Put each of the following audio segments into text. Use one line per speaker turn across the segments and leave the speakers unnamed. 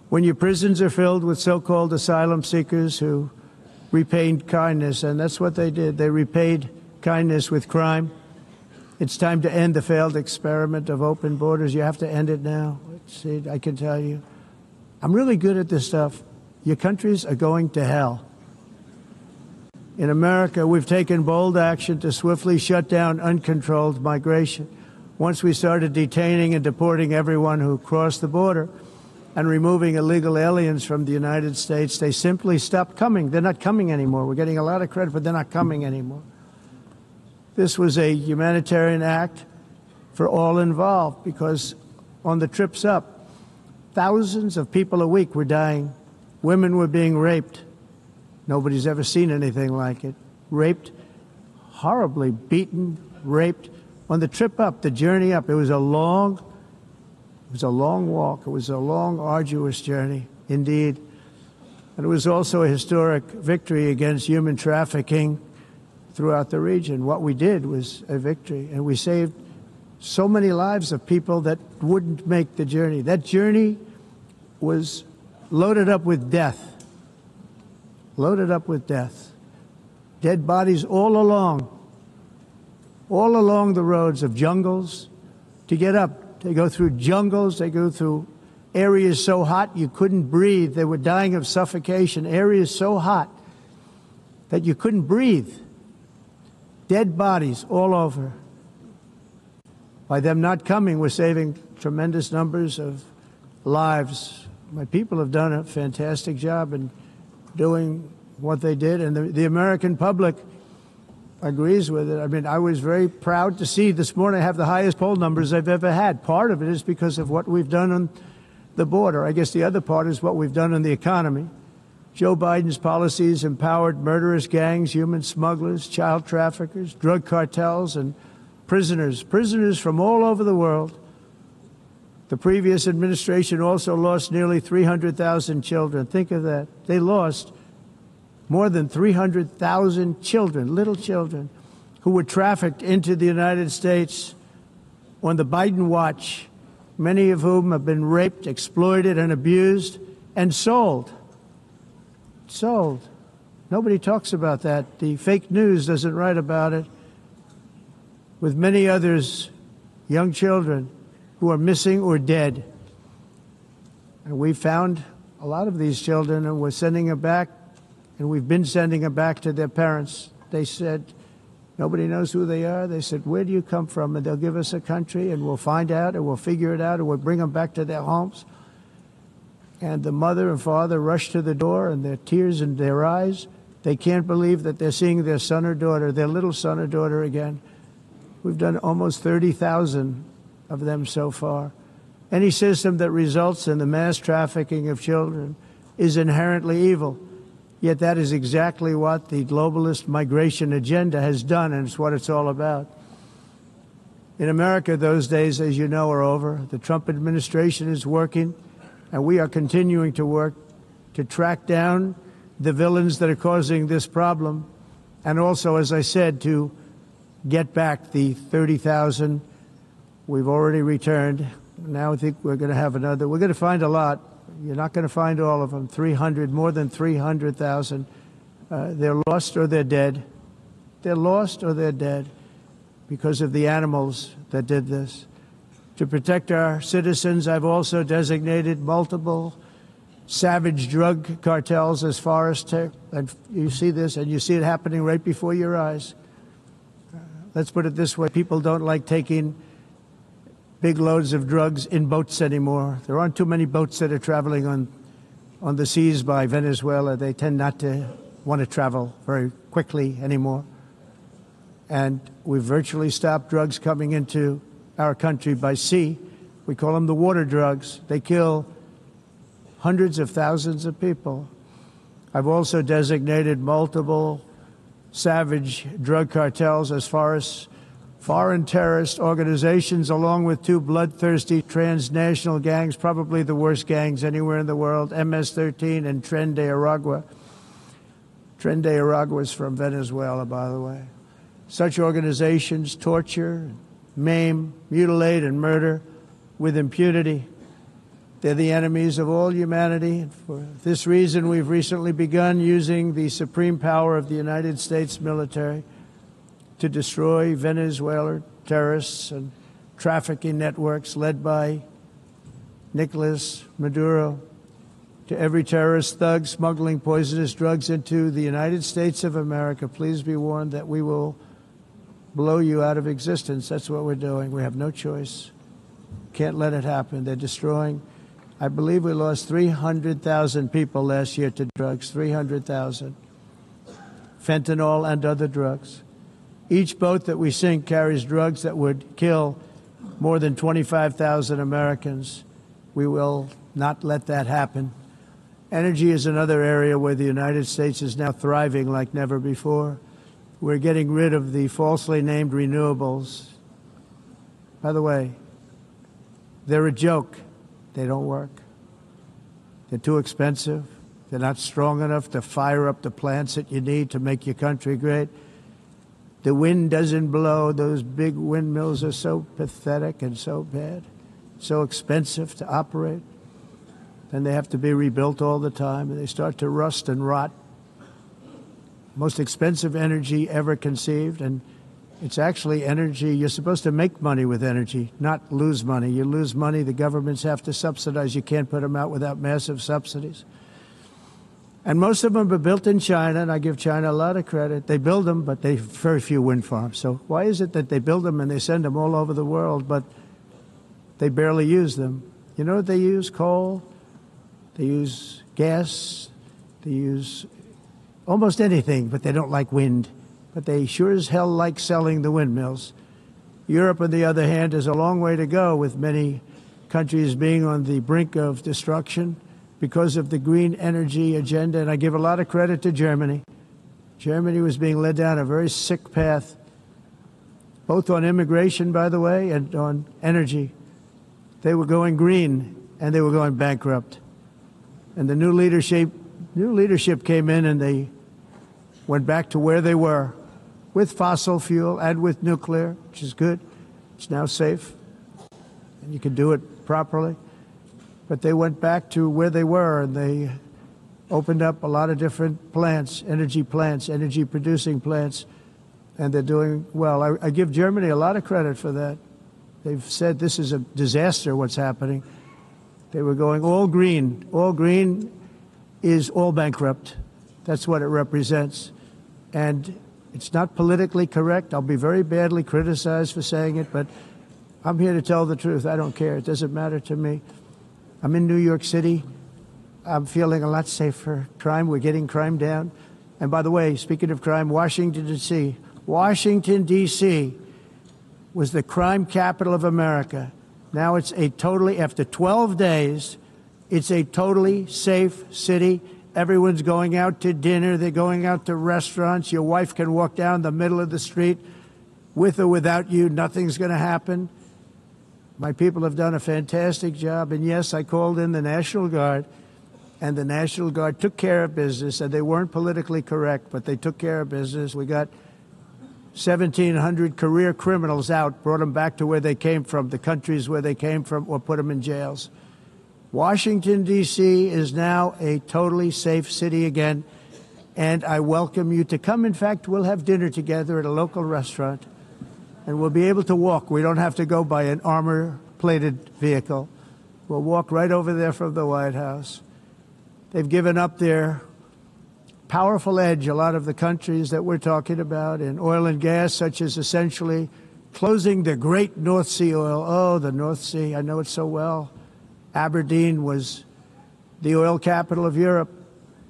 when your prisons are filled with so-called asylum seekers who repaid kindness, and that's what they did. They repaid kindness with crime. It's time to end the failed experiment of open borders. You have to end it now. See, I can tell you. I'm really good at this stuff. Your countries are going to hell. In America, we've taken bold action to swiftly shut down uncontrolled migration. Once we started detaining and deporting everyone who crossed the border and removing illegal aliens from the United States, they simply stopped coming. They're not coming anymore. We're getting a lot of credit, but they're not coming anymore. This was a humanitarian act for all involved because on the trips up, thousands of people a week were dying. Women were being raped. Nobody's ever seen anything like it. Raped, horribly beaten, raped. On the trip up, the journey up, it was a long walk. It was a long, arduous journey, indeed. And it was also a historic victory against human trafficking throughout the region. What we did was a victory, and we saved so many lives of people that wouldn't make the journey. That journey was loaded up with death. Loaded up with death. Dead bodies all along the roads of jungles to get up. They go through jungles, they go through areas so hot you couldn't breathe. They were dying of suffocation, areas so hot that you couldn't breathe. Dead bodies all over. By them not coming, we're saving tremendous numbers of lives. My people have done a fantastic job in doing what they did, and the American public agrees with it. I mean, I was very proud to see this morning I have the highest poll numbers I've ever had. Part of it is because of what we've done on the border. I guess the other part is what we've done in the economy. Joe Biden's policies empowered murderous gangs, human smugglers, child traffickers, drug cartels, and prisoners from all over the world. The previous administration also lost nearly 300,000 children. Think of that. They lost more than 300,000 children, little children, who were trafficked into the United States on the Biden watch, many of whom have been raped, exploited, and abused, and sold. Sold. Nobody talks about that. The fake news doesn't write about it. With many others, young children who are missing or dead. And we found a lot of these children and we're sending them back, and we've been sending them back to their parents. They said, nobody knows who they are. They said, where do you come from? And they'll give us a country and we'll find out and we'll figure it out and we'll bring them back to their homes. And the mother and father rush to the door and their tears in their eyes. They can't believe that they're seeing their son or daughter, their little son or daughter again. We've done almost 30,000 of them so far. Any system that results in the mass trafficking of children is inherently evil. Yet that is exactly what the globalist migration agenda has done, and it's what it's all about. In America, those days, as you know, are over. The Trump administration is working, and we are continuing to work to track down the villains that are causing this problem, and also, as I said, to get back the 30,000 we've already returned. Now I think we're going to have another. We're going to find a lot. You're not going to find all of them. 300, more than 300,000. They're lost or they're dead. They're lost or they're dead because of the animals that did this. To protect our citizens, I've also designated multiple savage drug cartels as far as and you see this, and you see it happening right before your eyes. Let's put it this way. People don't like taking big loads of drugs in boats anymore. There aren't too many boats that are traveling on the seas by Venezuela. They tend not to want to travel very quickly anymore. And we've virtually stopped drugs coming into our country by sea. We call them the water drugs. They kill hundreds of thousands of people. I've also designated multiple savage drug cartels as far as foreign terrorist organizations, along with two bloodthirsty transnational gangs, probably the worst gangs anywhere in the world, MS-13 and Tren de Aragua. Tren de Aragua is from Venezuela, by the way. Such organizations torture, maim, mutilate, and murder with impunity. They're the enemies of all humanity. And for this reason, we've recently begun using the supreme power of the United States military to destroy Venezuelan terrorists and trafficking networks led by Nicolas Maduro, to every terrorist thug smuggling poisonous drugs into the United States of America. Please be warned that we will blow you out of existence. That's what we're doing. We have no choice. Can't let it happen. They're destroying. I believe we lost 300,000 people last year to drugs, 300,000. Fentanyl and other drugs. Each boat that we sink carries drugs that would kill more than 25,000 Americans. We will not let that happen. Energy is another area where the United States is now thriving like never before. We're getting rid of the falsely named renewables. By the way, they're a joke. They don't work. They're too expensive. They're not strong enough to fire up the plants that you need to make your country great. The wind doesn't blow. Those big windmills are so pathetic and so bad, so expensive to operate. Then they have to be rebuilt all the time, and they start to rust and rot. Most expensive energy ever conceived, and it's actually energy. You're supposed to make money with energy, not lose money. You lose money, the governments have to subsidize. You can't put them out without massive subsidies. And most of them are built in China, and I give China a lot of credit. They build them, but they have very few wind farms. So why is it that they build them and they send them all over the world, but they barely use them? You know what they use? Coal. They use gas. They use almost anything, but they don't like wind. But they sure as hell like selling the windmills. Europe, on the other hand, has a long way to go, with many countries being on the brink of destruction because of the green energy agenda. And I give a lot of credit to Germany. Germany was being led down a very sick path, both on immigration, by the way, and on energy. They were going green, and they were going bankrupt. And the new leadership came in, and they went back to where they were, with fossil fuel and with nuclear, which is good. It's now safe, and you can do it properly. But they went back to where they were, and they opened up a lot of different plants, energy-producing plants, and they're doing well. I give Germany a lot of credit for that. They've said this is a disaster, what's happening. They were going all green. All green is all bankrupt. That's what it represents. And it's not politically correct. I'll be very badly criticized for saying it, but I'm here to tell the truth. I don't care. It doesn't matter to me. I'm in New York City. I'm feeling a lot safer. Crime, we're getting crime down. And by the way, speaking of crime, Washington, D.C. Washington, D.C. was the crime capital of America. Now it's after 12 days, it's a totally safe city. Everyone's going out to dinner. They're going out to restaurants. Your wife can walk down the middle of the street with or without you. Nothing's going to happen. My people have done a fantastic job. And yes, I called in the National Guard, and the National Guard took care of business. And they weren't politically correct, but they took care of business. We got 1,700 career criminals out, brought them back to where they came from, the countries where they came from, or put them in jails. Washington, D.C. is now a totally safe city again, and I welcome you to come. In fact, we'll have dinner together at a local restaurant, and we'll be able to walk. We don't have to go by an armor-plated vehicle. We'll walk right over there from the White House. They've given up their powerful edge, a lot of the countries that we're talking about, in oil and gas, such as essentially closing the great North Sea oil. Oh, the North Sea, I know it so well. Aberdeen was the oil capital of Europe,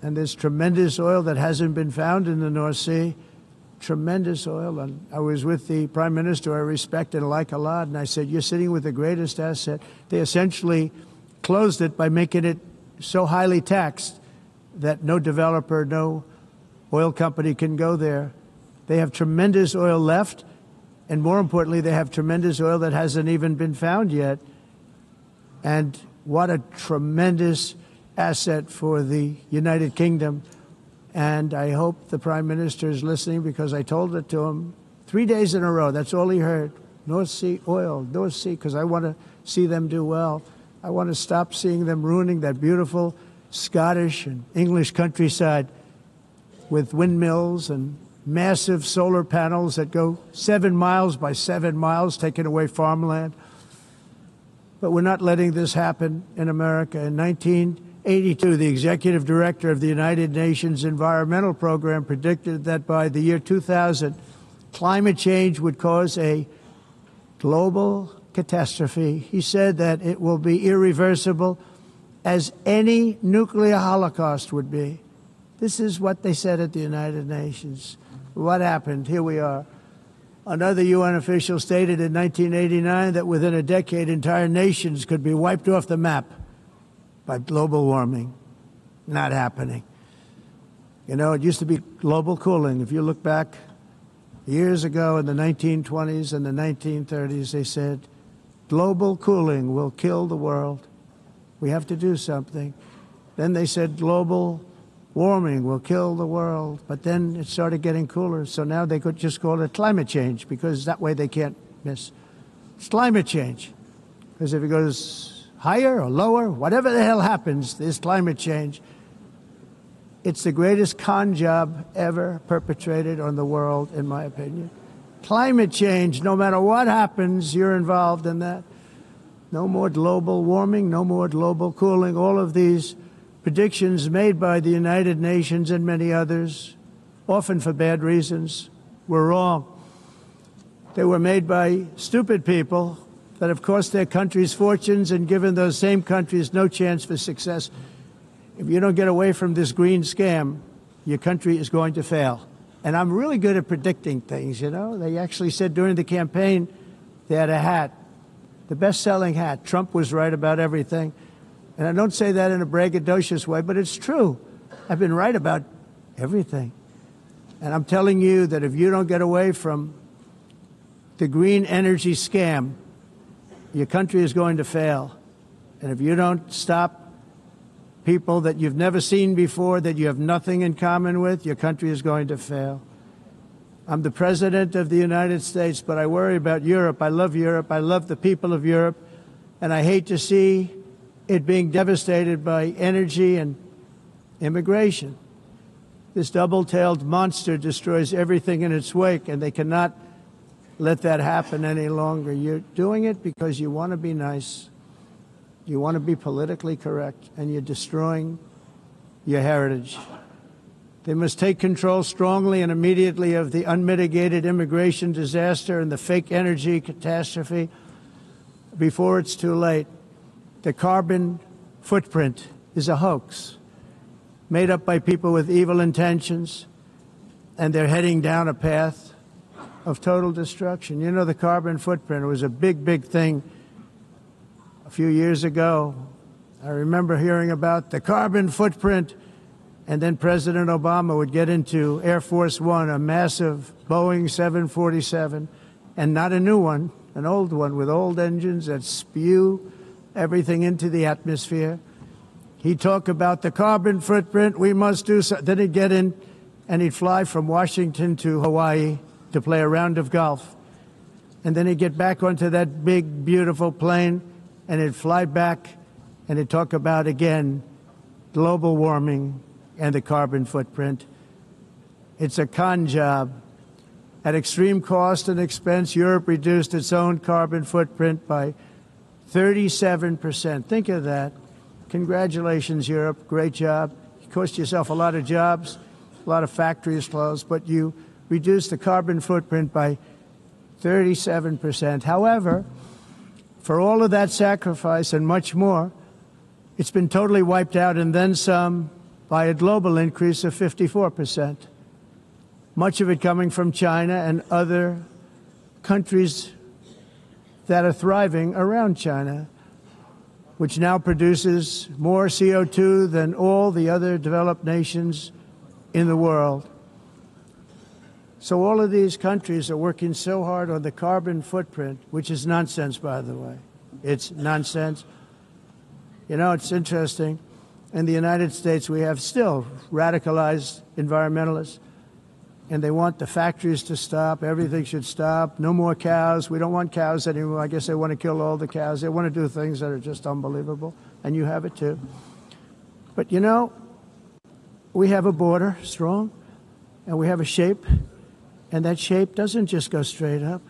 and there's tremendous oil that hasn't been found in the North Sea, tremendous oil. And I was with the Prime Minister I respect and like a lot, and I said, you're sitting with the greatest asset. They essentially closed it by making it so highly taxed that no developer, no oil company can go there. They have tremendous oil left, and more importantly, they have tremendous oil that hasn't even been found yet. And what a tremendous asset for the United Kingdom. And I hope the Prime Minister is listening, because I told it to him 3 days in a row. That's all he heard. North Sea oil, North Sea, because I want to see them do well. I want to stop seeing them ruining that beautiful Scottish and English countryside with windmills and massive solar panels that go 7 miles by 7 miles, taking away farmland. But we're not letting this happen in America. In 1982, the executive director of the United Nations Environmental Program predicted that by the year 2000, climate change would cause a global catastrophe. He said that it will be irreversible, as any nuclear holocaust would be. This is what they said at the United Nations. What happened? Here we are. Another UN official stated in 1989 that within a decade, entire nations could be wiped off the map by global warming. Not happening. You know, it used to be global cooling. If you look back years ago in the 1920s and the 1930s, they said, global cooling will kill the world. We have to do something. Then they said global warming will kill the world. But then it started getting cooler. So now they could just call it climate change, because that way they can't miss. It's climate change. Because if it goes higher or lower, whatever the hell happens, there's climate change. It's the greatest con job ever perpetrated on the world, in my opinion. Climate change, no matter what happens, you're involved in that. No more global warming, no more global cooling. All of these predictions made by the United Nations and many others, often for bad reasons, were wrong. They were made by stupid people that have cost their countries fortunes and given those same countries no chance for success. If you don't get away from this green scam, your country is going to fail. And I'm really good at predicting things, you know. They actually said during the campaign they had a hat, the best-selling hat. Trump was right about everything. And I don't say that in a braggadocious way, but it's true. I've been right about everything. And I'm telling you that if you don't get away from the green energy scam, your country is going to fail. And if you don't stop people that you've never seen before, that you have nothing in common with, your country is going to fail. I'm the president of the United States, but I worry about Europe. I love Europe. I love the people of Europe. And I hate to see it being devastated by energy and immigration. This double-tailed monster destroys everything in its wake, and they cannot let that happen any longer. You're doing it because you want to be nice. You want to be politically correct, and you're destroying your heritage. They must take control strongly and immediately of the unmitigated immigration disaster and the fake energy catastrophe before it's too late. The carbon footprint is a hoax made up by people with evil intentions, and they're heading down a path of total destruction. You know, the carbon footprint was a big, big thing a few years ago. I remember hearing about the carbon footprint, and then President Obama would get into Air Force One, a massive Boeing 747, and not a new one, an old one with old engines that spew everything into the atmosphere. He'd talk about the carbon footprint, we must do so. Then he'd get in and he'd fly from Washington to Hawaii to play a round of golf. And then he'd get back onto that big, beautiful plane and he'd fly back and he'd talk about, again, global warming and the carbon footprint. It's a con job. At extreme cost and expense, Europe reduced its own carbon footprint by 37%. Think of that. Congratulations, Europe. Great job. You cost yourself a lot of jobs, a lot of factories closed, but you reduced the carbon footprint by 37%. However, for all of that sacrifice and much more, it's been totally wiped out and then some by a global increase of 54%. Much of it coming from China and other countries that are thriving around China, which now produces more CO2 than all the other developed nations in the world. So all of these countries are working so hard on the carbon footprint, which is nonsense, by the way. It's nonsense. You know, it's interesting. In the United States, we have still radicalized environmentalists. and they want the factories to stop. Everything should stop. No more cows. We don't want cows anymore. I guess they want to kill all the cows. They want to do things that are just unbelievable, and you have it too. But you know, we have a border, strong, and we have a shape, and that shape doesn't just go straight up.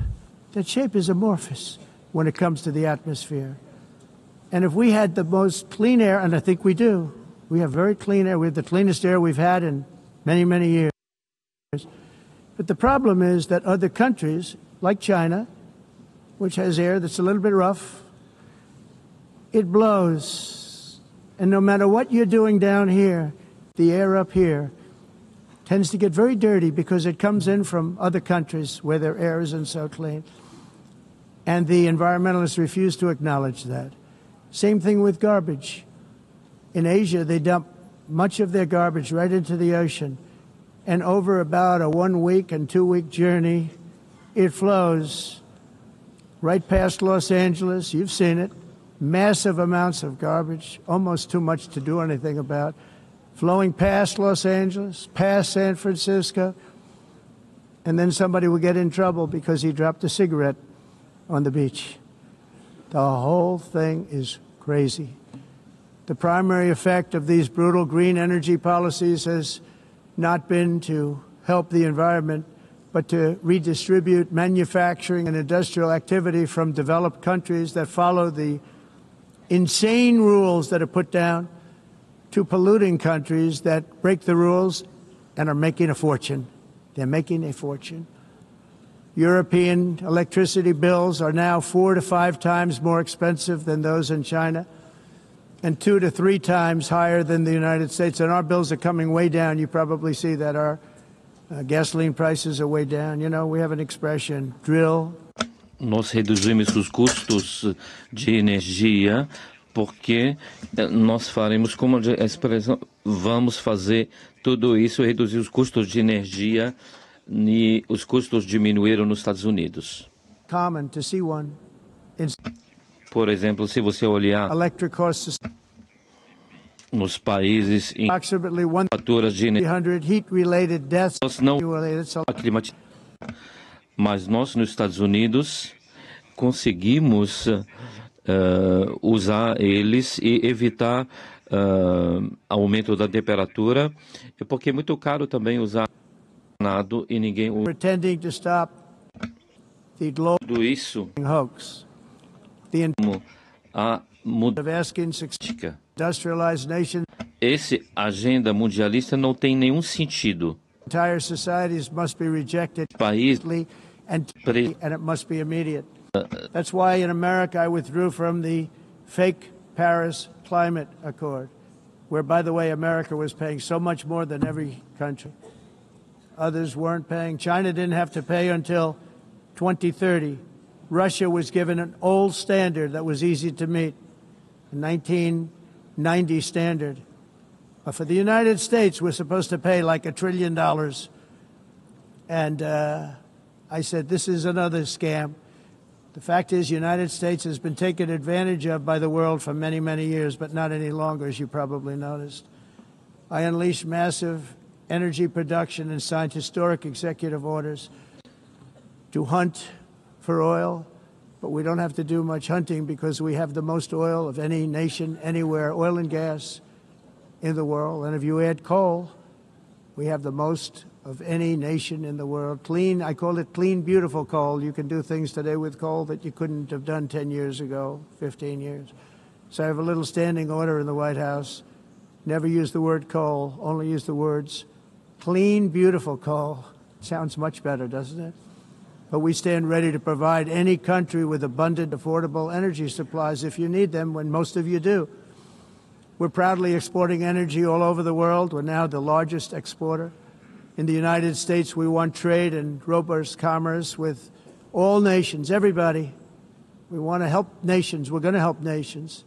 That shape is amorphous when it comes to the atmosphere. And if we had the most clean air, and I think we do, we have very clean air. We have the cleanest air we've had in many, many years. But the problem is that other countries, like China, which has air that's a little bit rough, it blows. And no matter what you're doing down here, the air up here tends to get very dirty because it comes in from other countries where their air isn't so clean. And the environmentalists refuse to acknowledge that. Same thing with garbage. In Asia, they dump much of their garbage right into the ocean. And over about a 1 week and 2 week journey, it flows right past Los Angeles. You've seen it. Massive amounts of garbage, almost too much to do anything about. Flowing past Los Angeles, past San Francisco, and then somebody will get in trouble because he dropped a cigarette on the beach. The whole thing is crazy. The primary effect of these brutal green energy policies has not been to help the environment, but to redistribute manufacturing and industrial activity from developed countries that follow the insane rules that are put down to polluting countries that break the rules and are making a fortune. They're making a fortune. European electricity bills are now 4 to 5 times more expensive than those in China, and 2 to 3 times higher than the United States. And our bills are coming way down. You probably see that our gasoline prices are way down. You know, we have an expression, drill.
Nós reduzimos os custos de energia porque nós faremos, como a expressão, vamos fazer tudo isso, reduzir os custos de energia e os custos diminuíram nos Estados Unidos.
Common to see one.
Por exemplo, se você olhar nos países em faturas de energia, nós não mas nós nos Estados Unidos conseguimos usar eles e evitar aumento da temperatura, porque é muito caro também usar nada e ninguém usa. Tudo isso a esse agenda mundialista não tem nenhum sentido.
Entire societies must be rejected completely, and it must be immediate. That's why in America I withdrew from the fake Paris Climate Accord, where, by the way, America was paying so much more than every country. Others weren't paying. China didn't have to pay until 2030. Russia was given an old standard that was easy to meet, a 1990 standard. But for the United States, we're supposed to pay like $1 trillion. And I said, this is another scam. The fact is, the United States has been taken advantage of by the world for many, many years, but not any longer, as you probably noticed. I unleashed massive energy production and signed historic executive orders to hunt for oil, but we don't have to do much hunting because we have the most oil of any nation anywhere, oil and gas in the world. And if you add coal, we have the most of any nation in the world. Clean, I call it clean, beautiful coal. You can do things today with coal that you couldn't have done 10 years ago, 15 years. So I have a little standing order in the White House. Never use the word coal, only use the words clean, beautiful coal. Sounds much better, doesn't it? But we stand ready to provide any country with abundant, affordable energy supplies if you need them, when most of you do. We're proudly exporting energy all over the world. We're now the largest exporter. In the United States, we want trade and robust commerce with all nations, everybody. We want to help nations. We're going to help nations.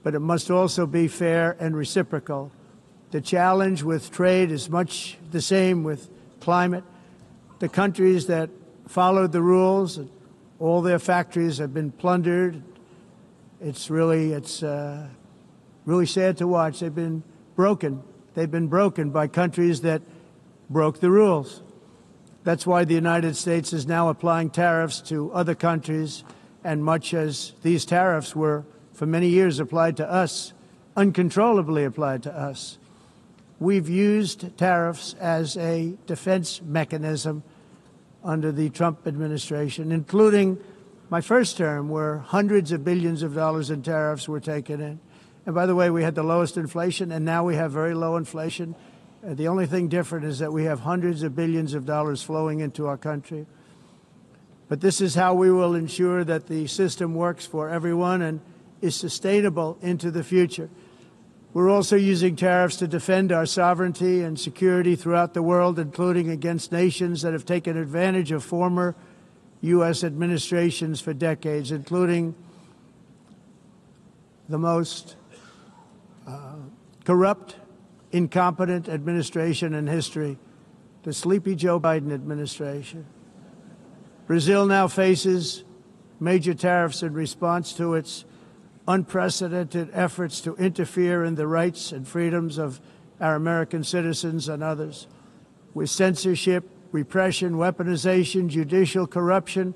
But it must also be fair and reciprocal. The challenge with trade is much the same with climate. The countries that followed the rules, all their factories have been plundered. It's really sad to watch. They've been broken. They've been broken by countries that broke the rules. That's why the United States is now applying tariffs to other countries, and much as these tariffs were for many years applied to us, uncontrollably applied to us, we've used tariffs as a defense mechanism under the Trump administration, including my first term, where hundreds of billions of dollars in tariffs were taken in. And by the way, we had the lowest inflation, and now we have very low inflation. The only thing different is that we have hundreds of billions of dollars flowing into our country. But this is how we will ensure that the system works for everyone and is sustainable into the future. We're also using tariffs to defend our sovereignty and security throughout the world, including against nations that have taken advantage of former U.S. administrations for decades, including the most corrupt, incompetent administration in history, the sleepy Joe Biden administration. Brazil now faces major tariffs in response to its unprecedented efforts to interfere in the rights and freedoms of our American citizens and others, with censorship, repression, weaponization, judicial corruption,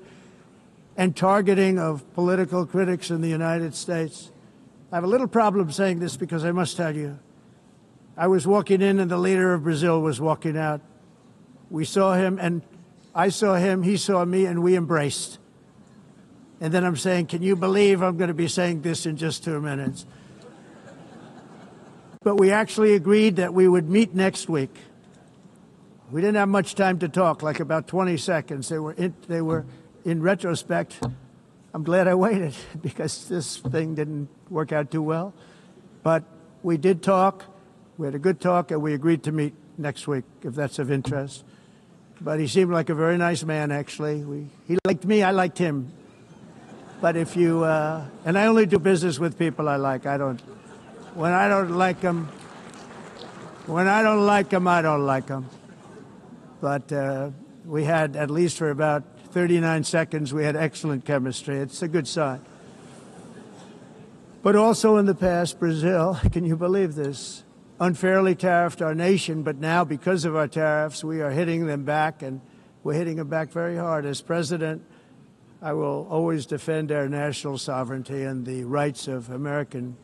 and targeting of political critics in the United States. I have a little problem saying this because I must tell you, I was walking in and the leader of Brazil was walking out. We saw him and I saw him, he saw me, and we embraced. And then I'm saying, can you believe I'm going to be saying this in just 2 minutes? But we actually agreed that we would meet next week. We didn't have much time to talk, like about 20 seconds. They were in retrospect, I'm glad I waited because this thing didn't work out too well. But we did talk. We had a good talk, and we agreed to meet next week, if that's of interest. But he seemed like a very nice man, actually. He liked me, I liked him. But if you, and I only do business with people I like. When I don't like them, I don't like them. But we had, at least for about 39 seconds, we had excellent chemistry. It's a good sign. But also in the past, Brazil, can you believe this, unfairly tariffed our nation, but now because of our tariffs, we are hitting them back, and we're hitting them back very hard. As president, I will always defend our national sovereignty and the rights of American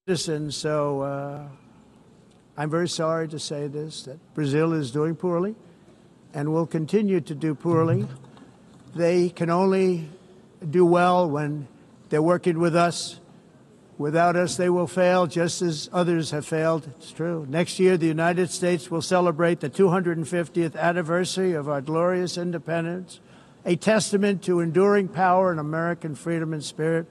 citizens. So I'm very sorry to say this, that Brazil is doing poorly and will continue to do poorly. They can only do well when they're working with us. Without us, they will fail, just as others have failed. It's true. Next year, the United States will celebrate the 250th anniversary of our glorious independence, a testament to enduring power and American freedom and spirit.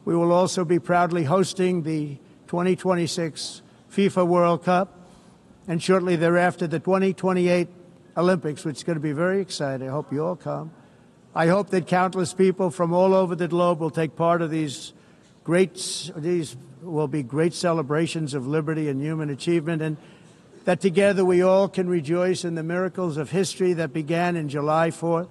We will also be proudly hosting the 2026 FIFA World Cup, and shortly thereafter, the 2028 Olympics, which is going to be very exciting. I hope you all come. I hope that countless people from all over the globe will take part of these will be great celebrations of liberty and human achievement, and that together we all can rejoice in the miracles of history that began in July 4th,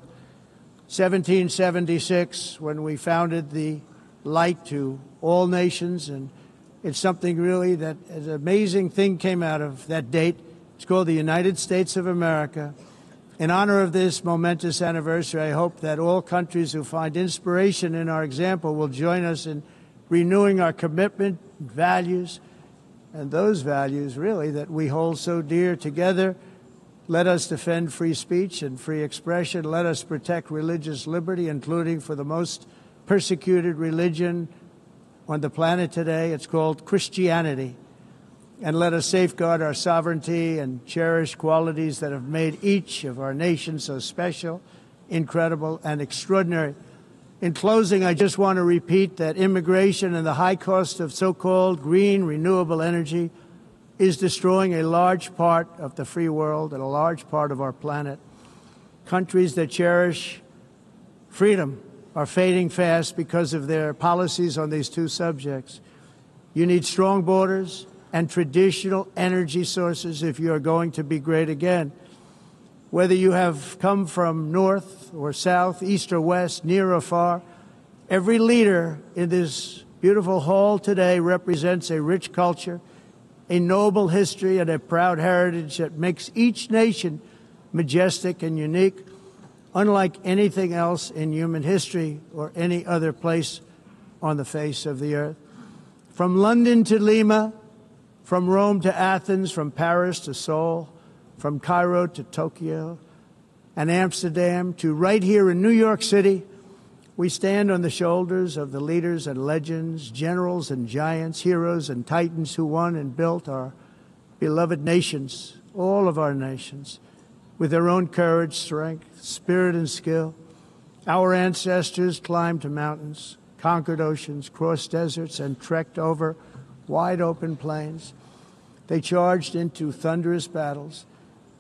1776, when we founded the light to all nations. And it's something really that an amazing thing came out of that date. It's called the United States of America. In honor of this momentous anniversary, I hope that all countries who find inspiration in our example will join us in renewing our commitment, values, and those values, really, that we hold so dear. Together, let us defend free speech and free expression. Let us protect religious liberty, including for the most persecuted religion on the planet today. It's called Christianity. And let us safeguard our sovereignty and cherish qualities that have made each of our nations so special, incredible, and extraordinary. In closing, I just want to repeat that immigration and the high cost of so-called green renewable energy is destroying a large part of the free world and a large part of our planet. Countries that cherish freedom are fading fast because of their policies on these two subjects. You need strong borders and traditional energy sources if you are going to be great again. Whether you have come from north or south, east or west, near or far, every leader in this beautiful hall today represents a rich culture, a noble history, and a proud heritage that makes each nation majestic and unique, unlike anything else in human history or any other place on the face of the earth. From London to Lima, from Rome to Athens, from Paris to Seoul, from Cairo to Tokyo and Amsterdam to right here in New York City, we stand on the shoulders of the leaders and legends, generals and giants, heroes and titans who won and built our beloved nations, all of our nations, with their own courage, strength, spirit, and skill. Our ancestors climbed mountains, conquered oceans, crossed deserts, and trekked over wide-open plains. They charged into thunderous battles,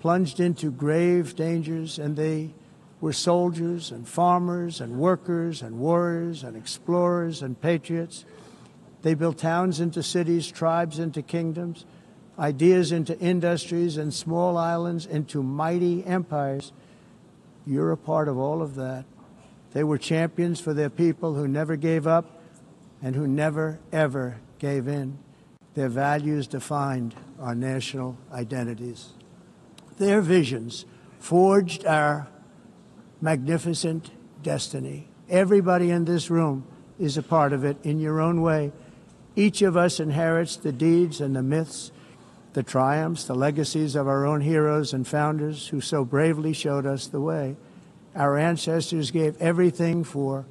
plunged into grave dangers, and they were soldiers and farmers and workers and warriors and explorers and patriots. They built towns into cities, tribes into kingdoms, ideas into industries, and small islands into mighty empires. You're a part of all of that. They were champions for their people who never gave up and who never, ever gave in. Their values defined our national identities. Their visions forged our magnificent destiny. Everybody in this room is a part of it in your own way. Each of us inherits the deeds and the myths, the triumphs, the legacies of our own heroes and founders who so bravely showed us the way. Our ancestors gave everything for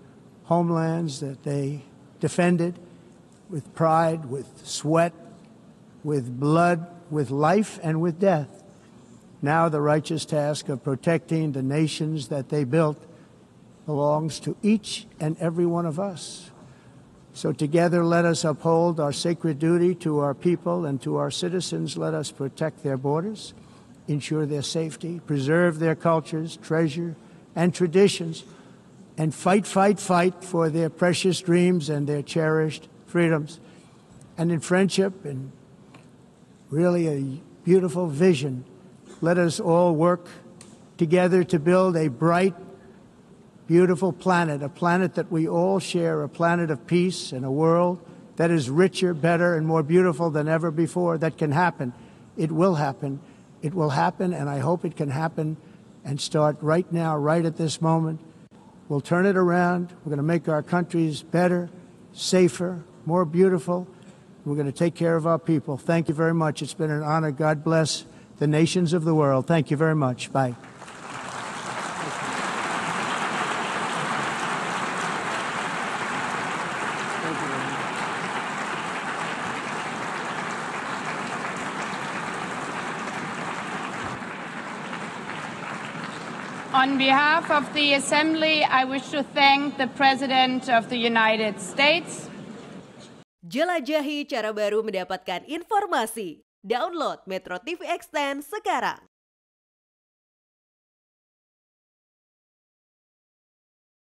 homelands that they defended with pride, with sweat, with blood, with life, and with death. Now the righteous task of protecting the nations that they built belongs to each and every one of us. So together let us uphold our sacred duty to our people and to our citizens. Let us protect their borders, ensure their safety, preserve their cultures, treasure, and traditions, and fight, fight, fight for their precious dreams and their cherished freedoms. And in friendship and really a beautiful vision, let us all work together to build a bright, beautiful planet, a planet that we all share, a planet of peace and a world that is richer, better, and more beautiful than ever before. That can happen. It will happen. It will happen, and I hope it can happen and start right now, right at this moment. We'll turn it around. We're going to make our countries better, safer, more beautiful. We're going to take care of our people. Thank you very much. It's been an honor. God bless the nations of the world. Thank you very much. Bye.
On behalf of the Assembly, I wish to thank the President of the United States.
Jelajahi cara baru mendapatkan informasi. Download MetroTV Extend sekarang.